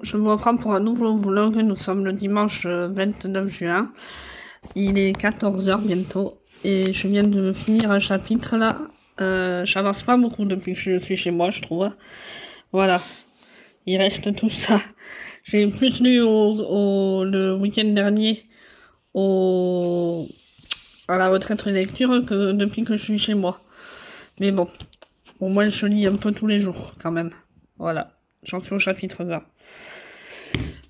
je vous reprends pour un nouveau vlog. Nous sommes le dimanche 29 juin. Il est 14 h bientôt. Et je viens de finir un chapitre là. J'avance pas beaucoup depuis que je suis chez moi, je trouve. Voilà. Il reste tout ça. J'ai plus lu le week-end dernier à la retraite lecture que depuis que je suis chez moi. Mais bon, au moins je lis un peu tous les jours quand même. Voilà. J'en suis au chapitre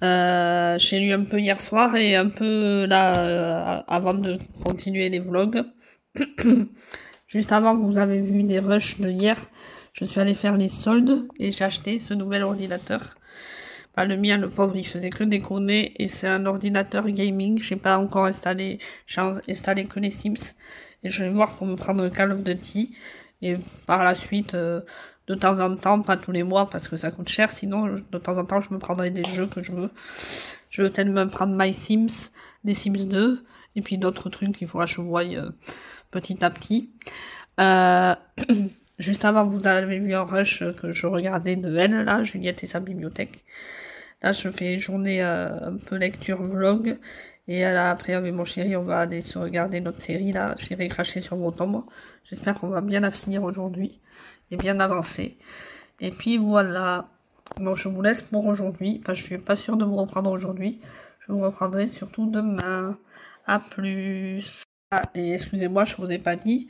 20. J'ai lu un peu hier soir et un peu là avant de continuer les vlogs. Juste avant, vous avez vu des rushs de hier. Je suis allée faire les soldes et j'ai acheté ce nouvel ordinateur. Bah, le mien, le pauvre, il faisait que déconner et c'est un ordinateur gaming. J'ai pas encore installé, j'ai installé que les Sims et je vais voir pour me prendre Call of Duty. Et par la suite, de temps en temps, pas tous les mois parce que ça coûte cher, sinon de temps en temps je me prendrai des jeux que je veux. Je veux peut-être me prendre My Sims, les Sims 2, et puis d'autres trucs qu'il faudra que je voie petit à petit. Juste avant, vous avez vu un rush que je regardais de elle, là, Juliette et sa bibliothèque. Là, je fais journée un peu lecture vlog. Et là, après, avec mon chéri, on va aller se regarder notre série, là. J'irai cracher sur mon tombe. J'espère qu'on va bien la finir aujourd'hui. Et bien avancer. Et puis, voilà. Bon, je vous laisse pour aujourd'hui. Parce que je suis pas sûre de vous reprendre aujourd'hui. Je vous reprendrai surtout demain. À plus. Ah, et excusez-moi, je vous ai pas dit.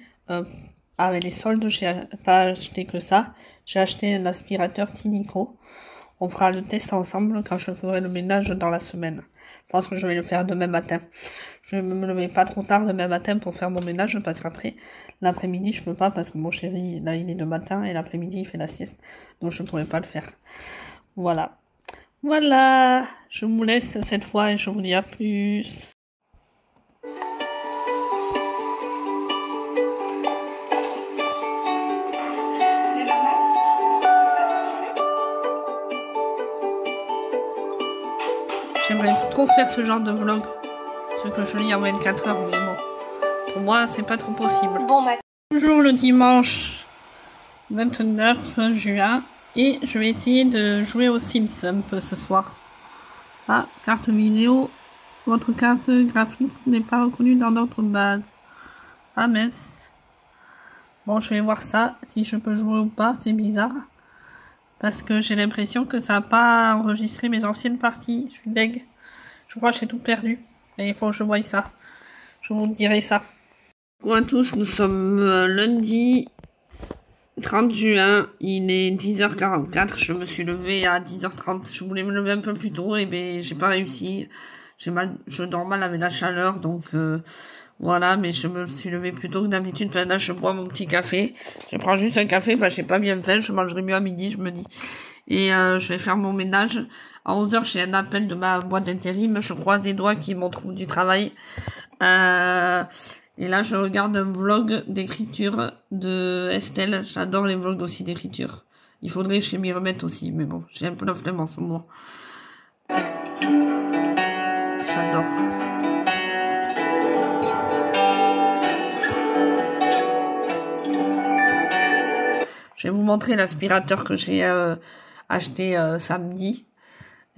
Avec les soldes, j'ai pas acheté que ça. J'ai acheté un aspirateur Tinico. On fera le test ensemble quand je ferai le ménage dans la semaine. Je pense que je vais le faire demain matin. Je ne me lève pas trop tard demain matin pour faire mon ménage parce qu'après, l'après-midi, je peux pas parce que mon chéri, là, il est le matin et l'après-midi, il fait la sieste. Donc, je ne pourrai pas le faire. Voilà. Voilà. Je vous laisse cette fois et je vous dis à plus. J'aimerais trop faire ce genre de vlog, ce que je lis en 24 heures, mais bon, pour moi, c'est pas trop possible. Bon, toujours le dimanche 29 juin, et je vais essayer de jouer aux Sims un peu ce soir. Ah, carte vidéo, votre carte graphique n'est pas reconnue dans notre base. Ah, mince. Bon, je vais voir ça, si je peux jouer ou pas, c'est bizarre. Parce que j'ai l'impression que ça n'a pas enregistré mes anciennes parties, je suis deg. Je crois que j'ai tout perdu. Et il faut que je voie ça. Je vous dirai ça. Bonjour à tous, nous sommes lundi 30 juin. Il est 10h44. Je me suis levée à 10h30. Je voulais me lever un peu plus tôt. Et ben j'ai pas réussi. Je dors mal avec la chaleur. Donc voilà, mais je me suis levée plus tôt que d'habitude. Maintenant je bois mon petit café. Je prends juste un café parce que j'ai pas bien faim. Je mangerai mieux à midi, je me dis. Et je vais faire mon ménage. À 11h, j'ai un appel de ma boîte d'intérim. Je croise les doigts qu'ils m'ont trouvé du travail. Et là, je regarde un vlog d'écriture de Estelle. J'adore les vlogs aussi d'écriture. Il faudrait que je m'y remette aussi. Mais bon, j'ai un peu la flemme en ce moment. J'adore. Je vais vous montrer l'aspirateur que j'ai acheté samedi.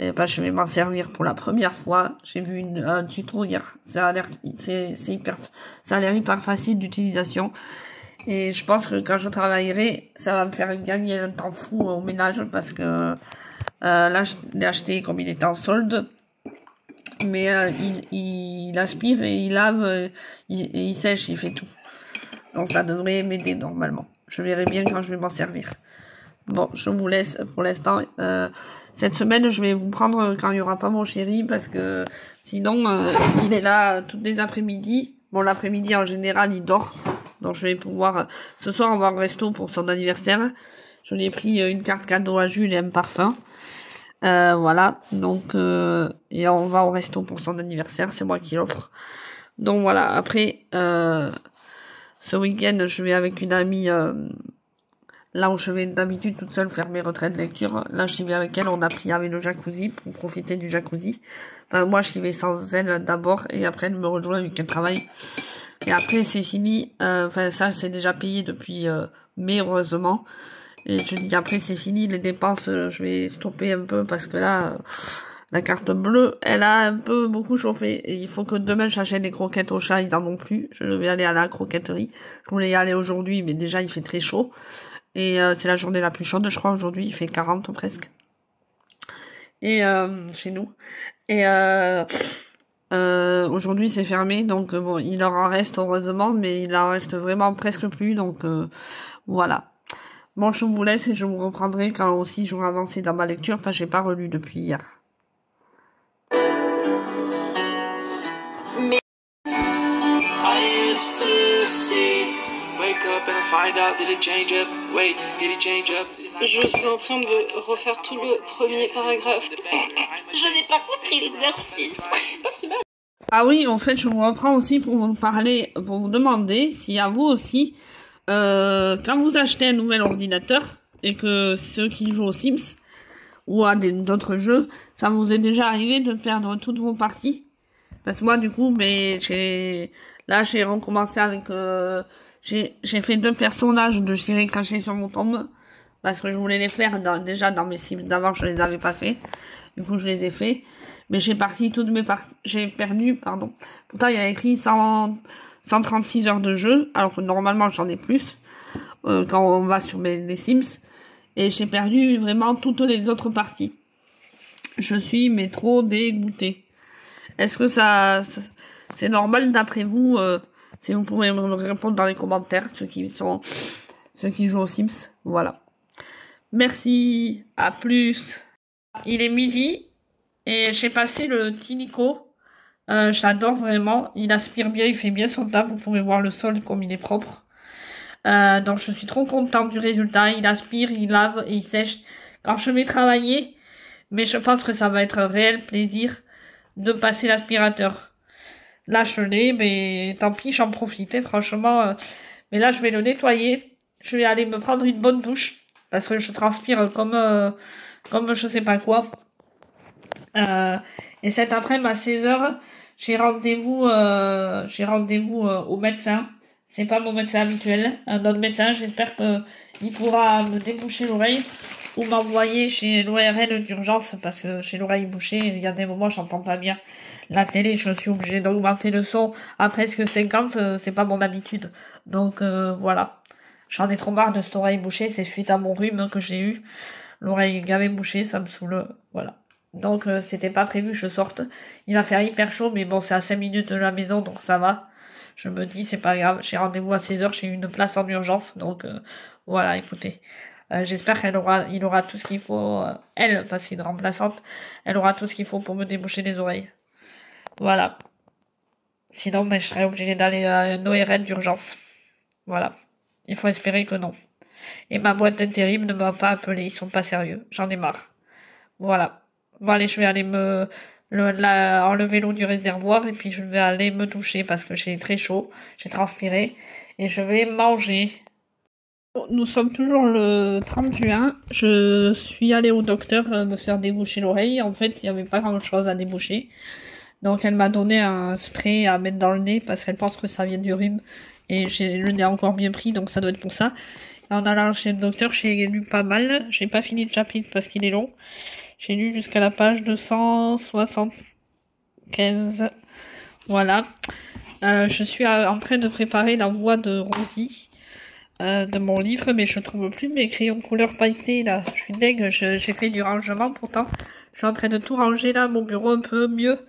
Et bah, je vais m'en servir pour la première fois. J'ai vu un tuto hier. Ça a l'air hyper facile d'utilisation. Et je pense que quand je travaillerai, ça va me faire gagner un temps fou au ménage parce que là, je l'ai acheté comme il était en solde. Mais il aspire et il lave, il sèche, il fait tout. Donc ça devrait m'aider normalement. Je verrai bien quand je vais m'en servir. Bon, je vous laisse pour l'instant. Cette semaine, je vais vous prendre quand il n'y aura pas mon chéri parce que sinon, il est là toutes les après-midi. Bon, l'après-midi, en général, il dort. Donc, je vais pouvoir... Ce soir, on va au resto pour son anniversaire. Je lui ai pris une carte cadeau à Jules et un parfum. Voilà. Donc, et on va au resto pour son anniversaire. C'est moi qui l'offre. Donc, voilà. Après, ce week-end, je vais avec une amie... là où je vais d'habitude toute seule faire mes retraites de lecture, là j'y vais avec elle, on a pris avec le jacuzzi pour profiter du jacuzzi. Enfin, moi j'y vais sans elle d'abord et après elle me rejoint vu qu'elle travaille. Et après c'est fini, enfin ça c'est déjà payé depuis mai heureusement. Et je dis après c'est fini, les dépenses, je vais stopper un peu parce que là, la carte bleue, elle a un peu beaucoup chauffé. Et il faut que demain j'achète des croquettes au chat, ils en ont plus. Je vais aller à la croquetterie. Je voulais y aller aujourd'hui, mais déjà il fait très chaud. Et c'est la journée la plus chaude, je crois, aujourd'hui. Il fait 40 presque. Et chez nous. Et aujourd'hui c'est fermé, donc bon, il leur en reste heureusement, mais il en reste vraiment presque plus, donc voilà. Bon, je vous laisse et je vous reprendrai quand aussi j'aurai avancé dans ma lecture, parce que j'ai pas relu depuis hier. Je suis en train de refaire tout le premier paragraphe. Je n'ai pas compris l'exercice. Pas si mal. Ah oui, en fait, je vous reprends aussi pour vous parler, pour vous demander si à vous aussi, quand vous achetez un nouvel ordinateur et que ceux qui jouent aux Sims ou à d'autres jeux, ça vous est déjà arrivé de perdre toutes vos parties? Parce que moi, du coup, mais j'ai recommencé avec, j'ai fait 2 personnages de Chiré cachés sur mon tombe. Parce que je voulais les faire déjà dans mes Sims d'avant, je les avais pas fait. Du coup, je les ai fait. Mais j'ai perdu, pardon. Pourtant, il y a écrit 136 heures de jeu, alors que normalement, j'en ai plus, quand on va sur les Sims. Et j'ai perdu vraiment toutes les autres parties. Je suis, mais trop dégoûtée. Est-ce que c'est normal d'après vous, si vous pouvez me répondre dans les commentaires, ceux qui jouent aux Sims, voilà. Merci, à plus. Il est midi et j'ai passé le Tinico. J'adore vraiment. Il aspire bien, il fait bien son taf. Vous pouvez voir le sol comme il est propre. Donc je suis trop contente du résultat. Il aspire, il lave et il sèche quand je vais travailler. Mais je pense que ça va être un réel plaisir de passer l'aspirateur. Là je l'ai, mais tant pis, j'en profite, franchement. Mais là je vais le nettoyer. Je vais aller me prendre une bonne douche. Parce que je transpire comme je sais pas quoi. Et cet après-midi à 16h, j'ai rendez-vous au médecin. C'est pas mon médecin habituel, un autre médecin. J'espère qu'il pourra me déboucher l'oreille ou m'envoyer chez l'ORL d'urgence parce que chez l'oreille bouchée, il y a des moments j'entends pas bien la télé, je suis obligée d'augmenter le son à presque 50, c'est pas mon habitude. Donc voilà. J'en ai trop marre de cette oreille bouchée, c'est suite à mon rhume que j'ai eu. L'oreille gavée bouchée, ça me saoule, voilà. Donc c'était pas prévu que je sorte. Il va faire hyper chaud, mais bon, c'est à 5 minutes de la maison, donc ça va. Je me dis, c'est pas grave, j'ai rendez-vous à 16h, j'ai une place en urgence, donc voilà, écoutez. J'espère qu'il aura tout ce qu'il faut, elle, parce que c'est une remplaçante, elle aura tout ce qu'il faut pour me déboucher les oreilles. Voilà. Sinon, je serais obligée d'aller à un ORL d'urgence. Voilà. Il faut espérer que non. Et ma boîte d'intérim ne m'a pas appelé, ils sont pas sérieux. J'en ai marre. Voilà. Bon allez, je vais aller enlever l'eau du réservoir et puis je vais aller me doucher parce que j'ai très chaud, j'ai transpiré et je vais manger. Nous sommes toujours le 30 juin. Je suis allée au docteur me faire déboucher l'oreille. En fait, il n'y avait pas grand chose à déboucher. Donc elle m'a donné un spray à mettre dans le nez parce qu'elle pense que ça vient du rhume. Et j'ai le nez encore bien pris, donc ça doit être pour ça. En allant chez le docteur, j'ai lu pas mal. J'ai pas fini le chapitre parce qu'il est long. J'ai lu jusqu'à la page 275. Voilà. Je suis en train de préparer la voix de Rosie de mon livre, mais je trouve plus mes crayons couleur pailletés là. Je suis deg, j'ai fait du rangement pourtant. Je suis en train de tout ranger là, mon bureau un peu mieux.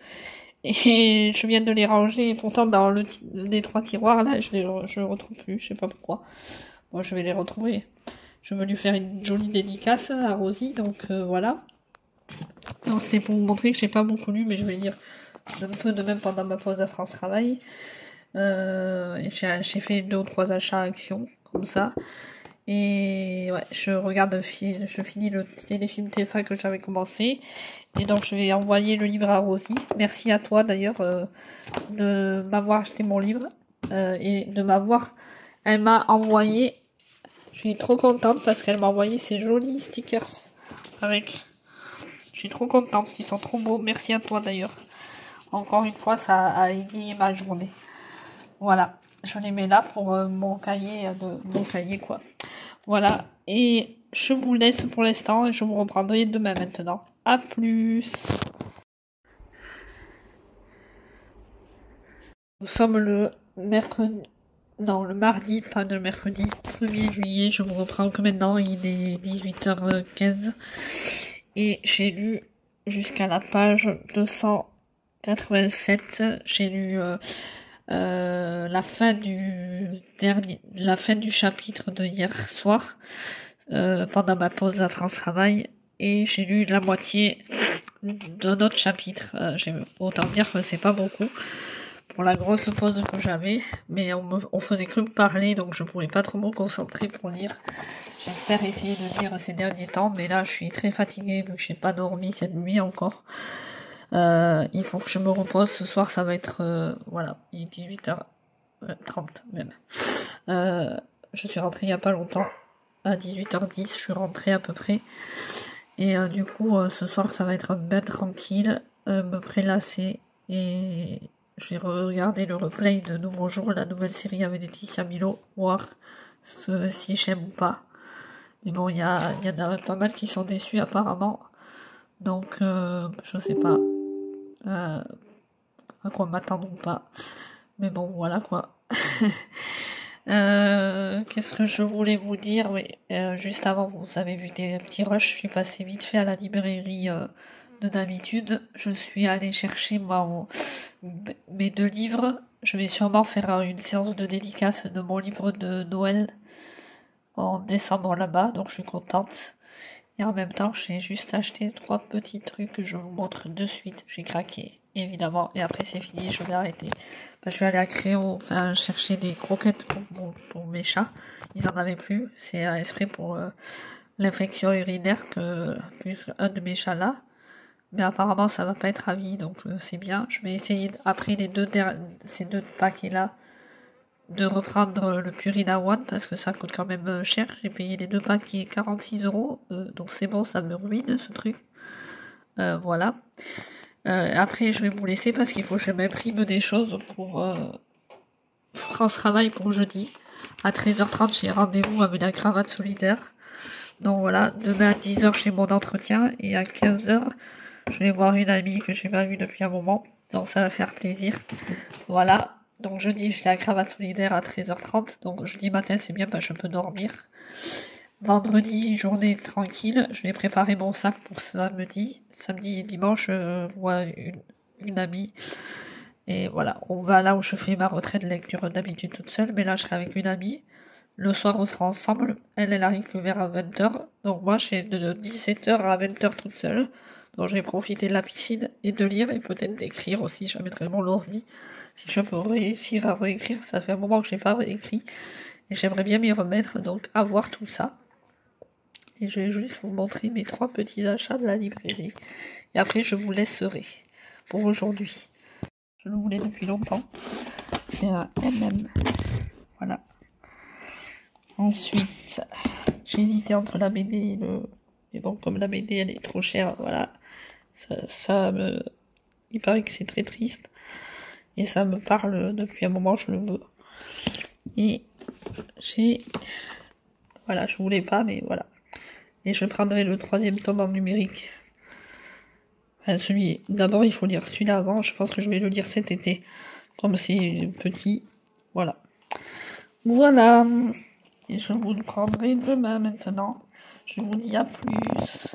Et je viens de les ranger, et pourtant dans les 3 tiroirs là, je les retrouve plus, je sais pas pourquoi. Bon, je vais les retrouver. Je veux lui faire une jolie dédicace à Rosie, donc voilà. Donc c'était pour vous montrer que j'ai pas beaucoup lu, mais je vais lire un peu de même pendant ma pause à France Travail. J'ai fait 2 ou 3 achats actions, comme ça. Et ouais, je finis le téléfilm TF1 que j'avais commencé. Et donc je vais envoyer le livre à Rosie. Merci à toi d'ailleurs de m'avoir acheté mon livre. Et de m'avoir... Elle m'a envoyé... Je suis trop contente parce qu'elle m'a envoyé ces jolis stickers. Avec... Je suis trop contente, ils sont trop beaux. Merci à toi d'ailleurs. Encore une fois, ça a égayé ma journée. Voilà. Je les mets là pour mon cahier quoi. Voilà. Et je vous laisse pour l'instant et je vous reprendrai demain maintenant. A plus. Nous sommes le mercredi, non le mardi, pas le mercredi, 1er juillet, je vous reprends que maintenant, il est 18h15 et j'ai lu jusqu'à la page 287, j'ai lu la fin du chapitre de hier soir pendant ma pause à France Travail et j'ai lu la moitié d'un autre chapitre. Autant dire que c'est pas beaucoup pour la grosse pause que j'avais, mais on faisait que me parler, donc je pouvais pas trop me concentrer pour lire. J'espère essayer de lire ces derniers temps, mais là je suis très fatiguée vu que j'ai pas dormi cette nuit encore. Il faut que je me repose. Ce soir ça va être voilà, il est 18h30 même. Je suis rentrée il y a pas longtemps, à 18h10 je suis rentrée à peu près, et du coup ce soir ça va être bien tranquille, me prélasser, et je vais regarder le replay de Nouveau Jour, la nouvelle série avec Laetitia Milo, voir si j'aime ou pas. Mais bon, il y en a pas mal qui sont déçus apparemment, donc je sais pas à quoi m'attendre ou pas. Mais bon, voilà quoi. Qu'est-ce que je voulais vous dire? Oui, juste avant, vous avez vu des petits rushs, je suis passée vite fait à la librairie de d'habitude. Je suis allée chercher mes 2 livres. Je vais sûrement faire une séance de dédicace de mon livre de Noël en décembre là-bas, donc je suis contente. Et en même temps, j'ai juste acheté 3 petits trucs que je vous montre de suite. J'ai craqué, évidemment, et après c'est fini, je vais arrêter. Je suis allée à Créo, chercher des croquettes pour mes chats. Ils en avaient plus. C'est un esprit pour l'infection urinaire plus un de mes chats là. Mais apparemment ça va pas être à vie, donc c'est bien. Je vais essayer après ces 2 paquets là de reprendre le Purina One parce que ça coûte quand même cher. J'ai payé les 2 paquets 46 €, donc c'est bon, ça me ruine ce truc. Voilà. Après je vais vous laisser parce qu'il faut que je m'imprime des choses pour France Travail pour jeudi. À 13h30 j'ai rendez-vous avec la cravate solidaire. Donc voilà, demain à 10h j'ai mon entretien et à 15h je vais voir une amie que j'ai pas vue depuis un moment. Donc ça va faire plaisir. Voilà. Donc jeudi, j'ai la cravate solidaire à 13h30. Donc jeudi matin, c'est bien, je peux dormir. Vendredi, journée tranquille. Je vais préparer mon sac pour samedi. Samedi et dimanche, je vois une amie. Et voilà, on va là où je fais ma retraite de lecture d'habitude toute seule. Mais là, je serai avec une amie. Le soir, on sera ensemble. Elle arrive que vers 20h. Donc moi, je suis de 17h à 20h toute seule. Donc je vais profiter de la piscine et de lire et peut-être d'écrire aussi. Je mettrai mon ordi. Si je peux réussir à réécrire, ça fait un moment que je n'ai pas réécrit. Et j'aimerais bien m'y remettre, donc à voir tout ça. Et je vais juste vous montrer mes 3 petits achats de la librairie. Et après, je vous laisserai pour aujourd'hui. Je le voulais depuis longtemps. C'est un MM. Voilà. Ensuite, j'ai hésité entre la BD et le... Mais bon, comme la BD, elle est trop chère, voilà. Il paraît que c'est très triste. Et ça me parle depuis un moment, je le veux. Et voilà, je voulais pas, mais voilà. Et je prendrai le 3e tome en numérique. D'abord, il faut lire celui-là avant. Je pense que je vais le lire cet été. Comme c'est petit. Voilà. Voilà. Et je vous le prendrai demain maintenant. Je vous dis à plus.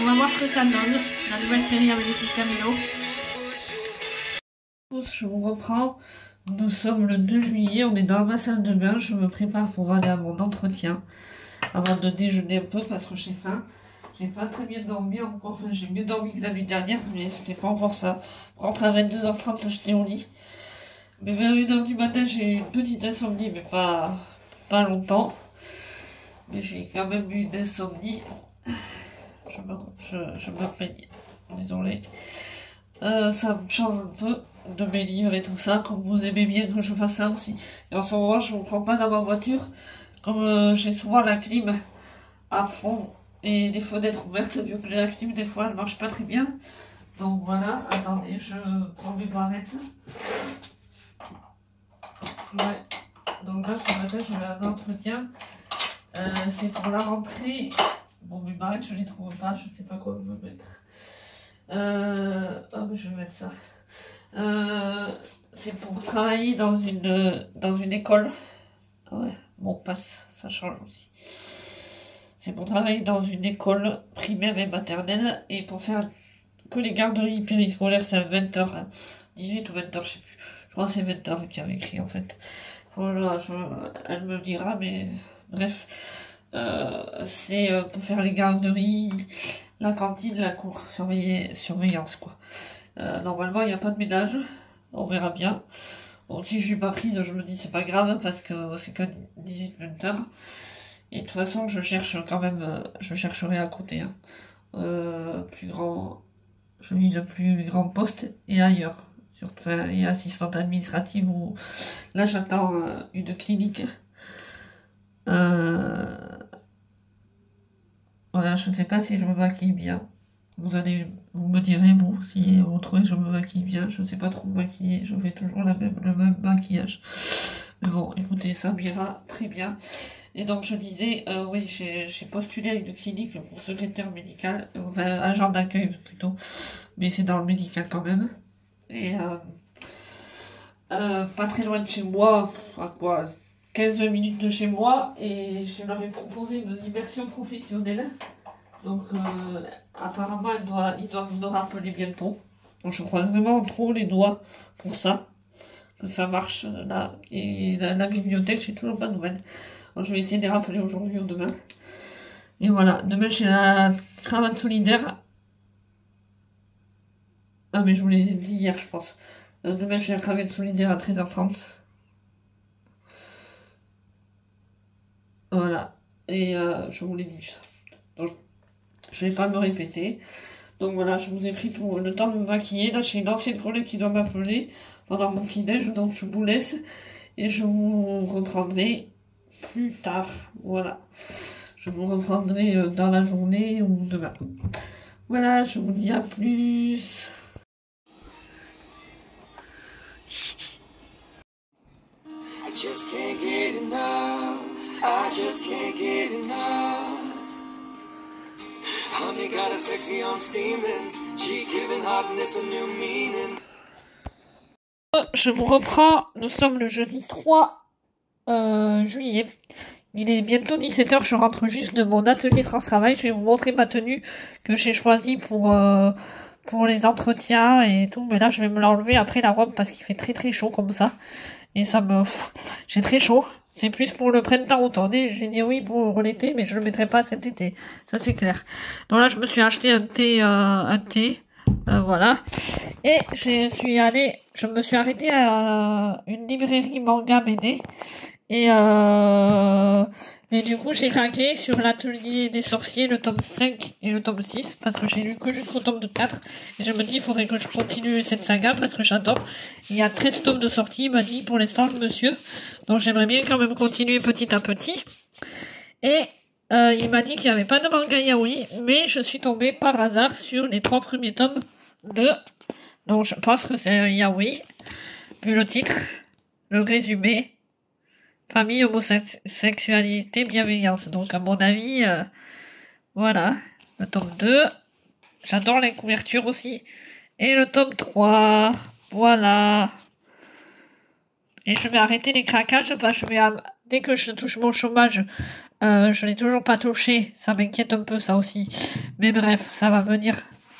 On va voir ce que ça donne, la nouvelle série avec Laetitia Milo. Je vous reprends. Nous sommes le 2 juillet, on est dans ma salle de bain. Je me prépare pour aller à mon entretien. Avant de déjeuner un peu parce que j'ai faim. J'ai pas très bien dormi encore. Enfin, j'ai mieux dormi que la nuit dernière, mais c'était pas encore ça. Je rentre à 22h30, j'étais au lit. Mais vers 1h du matin, j'ai eu une petite insomnie, mais pas longtemps. Mais j'ai quand même eu une insomnie. Je me plaigne. Désolée. Ça vous change un peu de mes livres et tout ça, comme vous aimez bien que je fasse ça aussi. Et en ce moment, je ne prends pas dans ma voiture, comme j'ai souvent la clim à fond et des fenêtres ouvertes, vu que la clim, des fois, elle marche pas très bien. Donc voilà, attendez, je prends mes barrettes. Ouais. Donc là, ce matin, j'avais un entretien. C'est pour la rentrée. Bon, mes barrettes, je les trouve pas. Je ne sais pas quoi me mettre. Oh, mais je vais mettre ça. C'est pour travailler dans une école. Ouais, mon passe, ça change aussi. C'est pour travailler dans une école primaire et maternelle et pour faire que les garderies périscolaires, c'est à 20h, hein. 18 ou 20h, je sais plus. Je crois que c'est 20h qui avait écrit en fait. Voilà, elle me le dira, mais bref. C'est pour faire les garderies, la cantine, la cour, surveillance quoi. Normalement, il n'y a pas de ménage, on verra bien. Bon, si je suis pas prise, je me dis c'est pas grave parce que c'est que 18-20 heures. Et de toute façon, je cherche quand même, je chercherai à côté, hein. Plus grand, je vise plus grand poste et ailleurs. Surtout, et assistante administrative ou là j'attends une clinique. Voilà, je sais pas si je me maquille bien. Vous me direz, vous, si vous trouvez que je me maquille bien. Je ne sais pas trop me maquiller, je fais toujours le même maquillage. Mais bon, écoutez, ça m'ira très bien. Et donc, je disais, oui, j'ai postulé à une clinique pour secrétaire médical, enfin, agent d'accueil plutôt, mais c'est dans le médical quand même. Et pas très loin de chez moi, à quoi 15 minutes de chez moi, et je leur ai proposé une immersion professionnelle. Donc, apparemment, ils doivent me rappeler bientôt. Donc, je croise vraiment trop les doigts pour ça, que ça marche là. Et la bibliothèque, j'ai toujours pas de nouvelles. Donc, je vais essayer de les rappeler aujourd'hui ou demain. Et voilà, demain, j'ai la cravate solidaire. Ah, mais je vous l'ai dit hier, je pense. Demain, j'ai la cravate solidaire à 13h30. Voilà. Et je vous l'ai dit ça. Donc, je vais pas me répéter. Donc voilà, je vous ai pris pour le temps de me maquiller. Là, j'ai une ancienne collègue qui doit m'appeler pendant mon petit déj, donc je vous laisse. Et je vous reprendrai plus tard. Voilà. Je vous reprendrai dans la journée ou demain. Voilà, je vous dis à plus. I just can't get enough. I just can't get enough. Honey got a sexy on steaming. She giving hotness a new meaning. Je vous reprends. Nous sommes le jeudi 3 juillet. Il est bientôt 17h. Je rentre juste de mon atelier France Travail. Je vais vous montrer ma tenue que j'ai choisie pour les entretiens et tout. Mais là, je vais me l'enlever après la robe parce qu'il fait très très chaud comme ça. Et ça me... J'ai très chaud. C'est plus pour le printemps-automne. J'ai dit oui pour l'été, mais je le mettrai pas cet été. Ça, c'est clair. Donc là, je me suis acheté un thé. Voilà. Et je me suis arrêtée à une librairie manga BD. Et mais du coup, j'ai craqué sur l'atelier des sorciers, le tome 5 et le tome 6, parce que j'ai lu que jusqu'au tome 4. Et je me dis, il faudrait que je continue cette saga, parce que j'adore. Il y a 13 tomes de sortie, il m'a dit, pour l'instant, le monsieur. Donc j'aimerais bien quand même continuer petit à petit. Et il m'a dit qu'il n'y avait pas de manga yaoi, mais je suis tombée par hasard sur les 3 premiers tomes de... Donc je pense que c'est un yaoi, vu le titre, le résumé. Famille, homosexualité, bienveillance. Donc, à mon avis, voilà. Le tome 2. J'adore les couvertures aussi. Et le tome 3. Voilà. Et je vais arrêter les craquages. Dès que je touche mon chômage, je l'ai toujours pas touché. Ça m'inquiète un peu, ça aussi. Mais bref, ça va venir.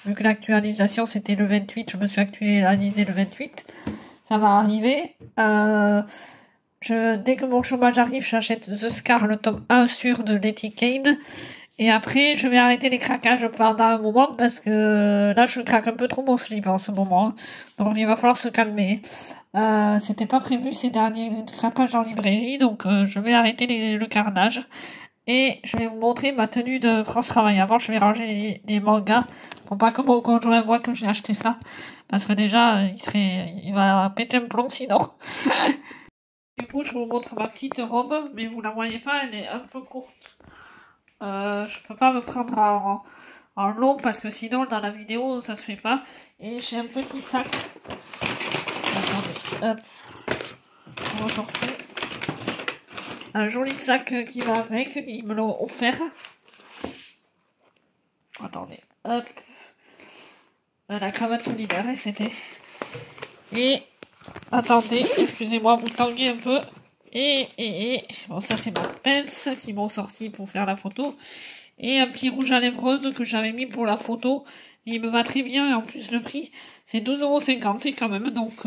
Vu que l'actualisation, c'était le 28. Je me suis actualisé le 28. Ça va arriver. Dès que mon chômage arrive, j'achète The Scar, le tome 1 sur de Letty Kane. Et après, je vais arrêter les craquages pendant un moment parce que là, je craque un peu trop mon slip en ce moment. Donc, il va falloir se calmer. C'était pas prévu ces derniers craquages en librairie, donc je vais arrêter le carnage. Et je vais vous montrer ma tenue de France Travail. Avant, je vais ranger les mangas pour pas que mon conjoint voit que j'ai acheté ça. Parce que déjà, il va péter un plomb sinon. Du coup, je vous montre ma petite robe, mais vous la voyez pas, elle est un peu courte. Je peux pas me prendre en long parce que sinon, dans la vidéo, ça se fait pas. Et j'ai un petit sac. Attendez, hop. surtout un joli sac qui va avec, ils me l'ont offert. Attendez, hop. La cravate solidaire, et c'était. Et, attendez, excusez-moi, vous tanguez un peu. Bon, ça c'est ma pince qu'ils m'ont sorti pour faire la photo. Et un petit rouge à lèvres rose que j'avais mis pour la photo. Il me va très bien, et en plus le prix, c'est 12,50 € quand même, donc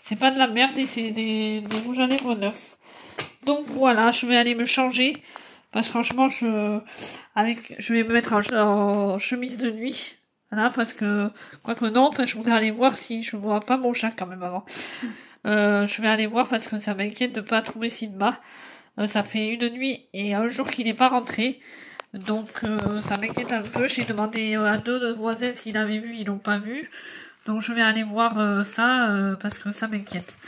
c'est pas de la merde, et c'est des rouges à lèvres neufs. Donc voilà, je vais aller me changer, parce que franchement, je vais me mettre en chemise de nuit. Voilà, parce que, quoique non, je voudrais aller voir si je vois pas mon chat quand même avant. Je vais aller voir parce que ça m'inquiète de pas trouver Simba. Ça fait une nuit et un jour qu'il n'est pas rentré. Donc ça m'inquiète un peu. J'ai demandé à deux voisins s'ils l'avaient vu, ils l'ont pas vu. Donc je vais aller voir ça parce que ça m'inquiète.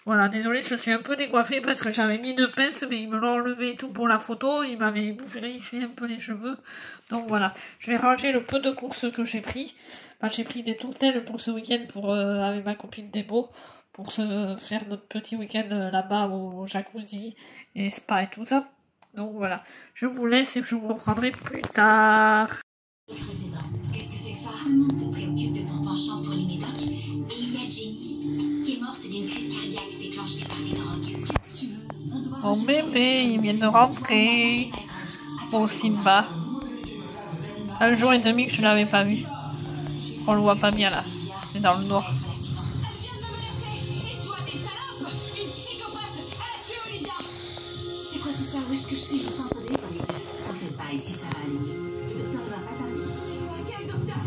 Voilà, désolée, je suis un peu décoiffée parce que j'avais mis une pince, mais ils me l'ont enlevé et tout pour la photo. Ils m'avaient vérifié un peu les cheveux. Donc voilà, je vais ranger le peu de courses que j'ai pris. Enfin, j'ai pris des tourtelles pour ce week-end pour avec ma copine Débo pour se faire notre petit week-end là-bas au jacuzzi et spa et tout ça. Donc voilà, je vous laisse et je vous reprendrai plus tard. Président, qu'est-ce que c'est que ça? Tout le monde se préoccupe de ton penchant pour les médocs. Et il y a Jenny, qui est morte d'une crise cardiaque déclenchée par des drogues. Qu'est-ce que tu veux? Mon bébé, il vient de rentrer. Au Simba. Un jour et demi que je l'avais pas vu. On le voit pas bien là. C'est dans le noir. C'est quoi tout ça? Où est-ce que je suis? Au centre des récoltes. T'en fais pas, ici ça va aller. Le docteur va pas tarder. Quel docteur?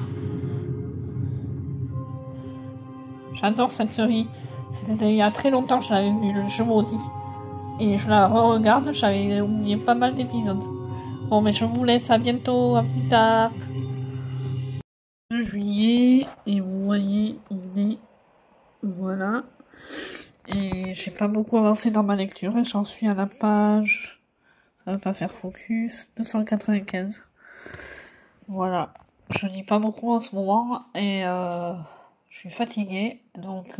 J'adore cette série. C'était il y a très longtemps que je l'avais vu, le jeu maudit. Et je la re-regarde, j'avais oublié pas mal d'épisodes. Bon, mais je vous laisse, à bientôt, à plus tard. 2 juillet, et vous voyez, il est... Voilà. Et j'ai pas beaucoup avancé dans ma lecture, j'en suis à la page... Ça va pas faire focus, 295. Voilà. Je lis pas beaucoup en ce moment, et je suis fatiguée, donc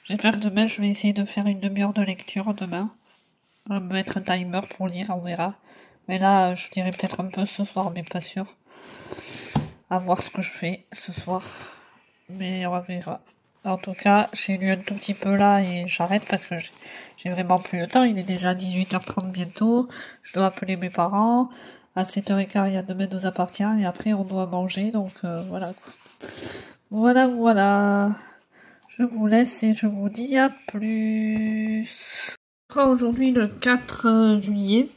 j'espère que demain je vais essayer de faire une demi-heure de lecture demain. Je vais me mettre un timer pour lire, on verra. Mais là, je lirai peut-être un peu ce soir, mais pas sûr. À voir ce que je fais ce soir. Mais on verra. En tout cas, j'ai lu un tout petit peu là et j'arrête parce que j'ai vraiment plus le temps. Il est déjà 18h30 bientôt. Je dois appeler mes parents. À 7h15, il y a Demain nous appartient. Et après, on doit manger. Donc, voilà quoi. Voilà. Je vous laisse et je vous dis à plus. Aujourd'hui, le 4 juillet.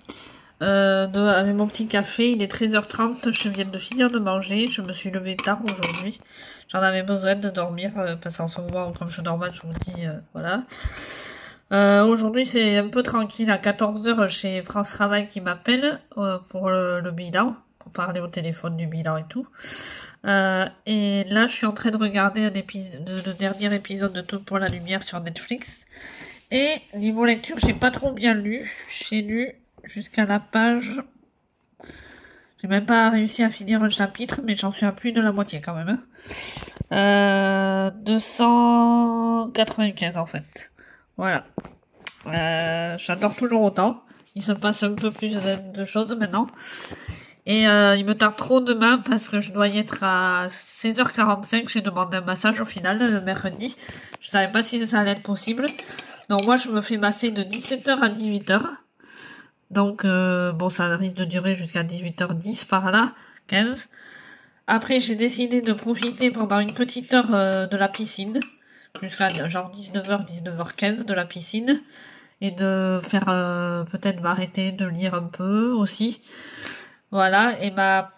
Avec mon petit café, il est 13h30, je viens de finir de manger, je me suis levée tard aujourd'hui, j'en avais besoin de dormir, parce qu'en ce moment, comme je suis normale, je vous dis, voilà. Aujourd'hui c'est un peu tranquille, à 14h chez France Travail qui m'appelle, pour le bilan, pour parler au téléphone du bilan et tout. Et là je suis en train de regarder le dernier épisode de Tout pour la lumière sur Netflix, et niveau lecture, j'ai pas trop bien lu, j'ai lu jusqu'à la page... J'ai même pas réussi à finir un chapitre, mais j'en suis à plus de la moitié quand même. 295 en fait. Voilà. J'adore toujours autant. Il se passe un peu plus de choses maintenant. Et il me tarde trop demain parce que je dois y être à 16h45. J'ai demandé un massage au final le mercredi. Je savais pas si ça allait être possible. Donc moi je me fais masser de 17h à 18h. Donc, bon, ça risque de durer jusqu'à 18h10 par là, 15. Après, j'ai décidé de profiter pendant une petite heure de la piscine, jusqu'à genre 19h, 19h15 de la piscine, et de faire, peut-être m'arrêter de lire un peu aussi. Voilà, et ma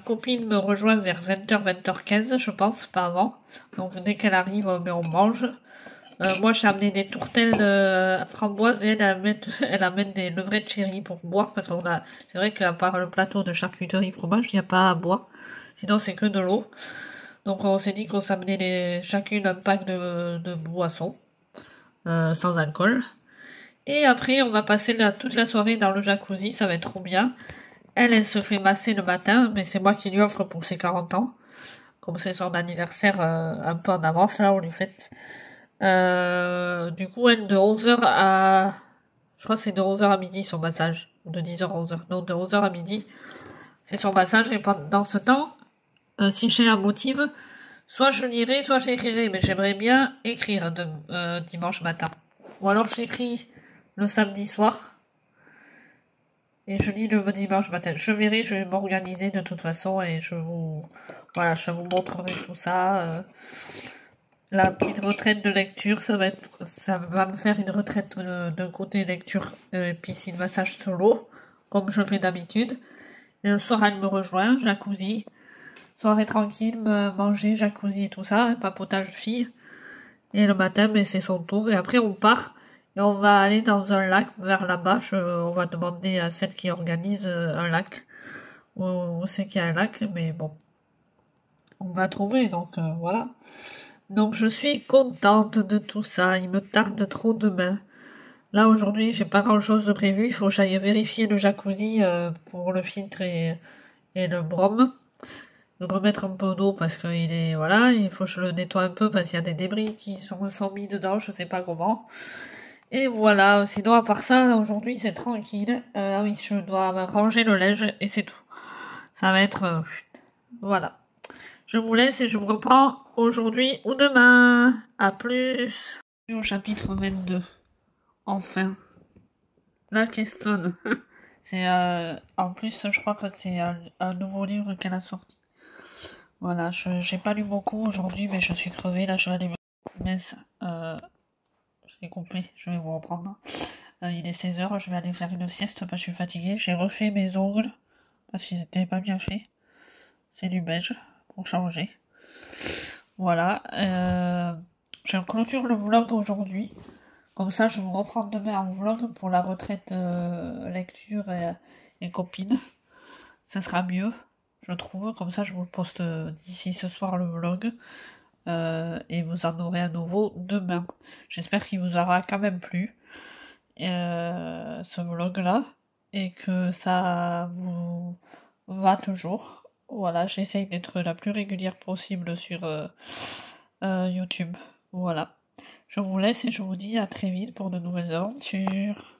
copine me rejoint vers 20h, 20h15, je pense, pas avant. Donc, dès qu'elle arrive, on mange. Moi, j'ai amené des tourtelles framboises et elle amène des levrets de cherry pour boire parce c'est vrai qu'à part le plateau de charcuterie fromage, il n'y a pas à boire. Sinon, c'est que de l'eau. Donc, on s'est dit qu'on s'amenait chacune un pack de boissons, sans alcool. Et après, on va passer toute la soirée dans le jacuzzi, ça va être trop bien. Elle se fait masser le matin, mais c'est moi qui lui offre pour ses 40 ans. Comme c'est son anniversaire un peu en avance, là, on lui fête. Du coup, elle, de 11h à... Je crois que c'est de 11h à midi son massage. Ou de 10h à 11h. Donc de 11h à midi, c'est son massage. Et pendant ce temps, si j'ai un motif, soit je lirai, soit j'écrirai. Mais j'aimerais bien écrire dimanche matin. Ou alors j'écris le samedi soir. Et je lis le dimanche matin. Je verrai, je vais m'organiser de toute façon. Et je vous montrerai tout ça. La petite retraite de lecture, ça va me faire une retraite d'un côté lecture, piscine, massage solo, comme je fais d'habitude. Et le soir, elle me rejoint, jacuzzi. Soirée tranquille, manger, jacuzzi et tout ça, papotage de fille. Et le matin, mais c'est son tour. Et après, on part. Et on va aller dans un lac vers là-bas. On va demander à celle qui organise un lac. On sait qu'il y a un lac, mais bon. On va trouver, donc voilà. Donc je suis contente de tout ça, il me tarde trop demain. Là aujourd'hui j'ai pas grand chose de prévu, il faut que j'aille vérifier le jacuzzi pour le filtre et le brome. Remettre un peu d'eau parce qu'il est... Voilà, il faut que je le nettoie un peu parce qu'il y a des débris qui sont mis dedans, je sais pas comment. Et voilà, sinon à part ça, aujourd'hui c'est tranquille. Ah oui, je dois ranger le linge et c'est tout. Ça va être... voilà. Je vous laisse et je vous reprends aujourd'hui ou demain. À plus. Au chapitre 22. Enfin. La Keston. C'est en plus, je crois que c'est un nouveau livre qu'elle a sorti. Voilà, j'ai pas lu beaucoup aujourd'hui, mais je suis crevée. Là, je vais aller me mettre. J'ai compris, je vais vous reprendre. Il est 16h, je vais aller faire une sieste parce que je suis fatiguée. J'ai refait mes ongles parce qu'ils n'étaient pas bien faits. C'est du beige pour changer. Voilà, je clôture le vlog aujourd'hui. Comme ça, je vous reprends demain en vlog pour la retraite lecture et copine. Ça sera mieux, je trouve. Comme ça, je vous poste d'ici ce soir le vlog. Et vous en aurez à nouveau demain. J'espère qu'il vous aura quand même plu, ce vlog-là. Et que ça vous va toujours. Voilà, j'essaye d'être la plus régulière possible sur YouTube. Voilà. Je vous laisse et je vous dis à très vite pour de nouvelles aventures.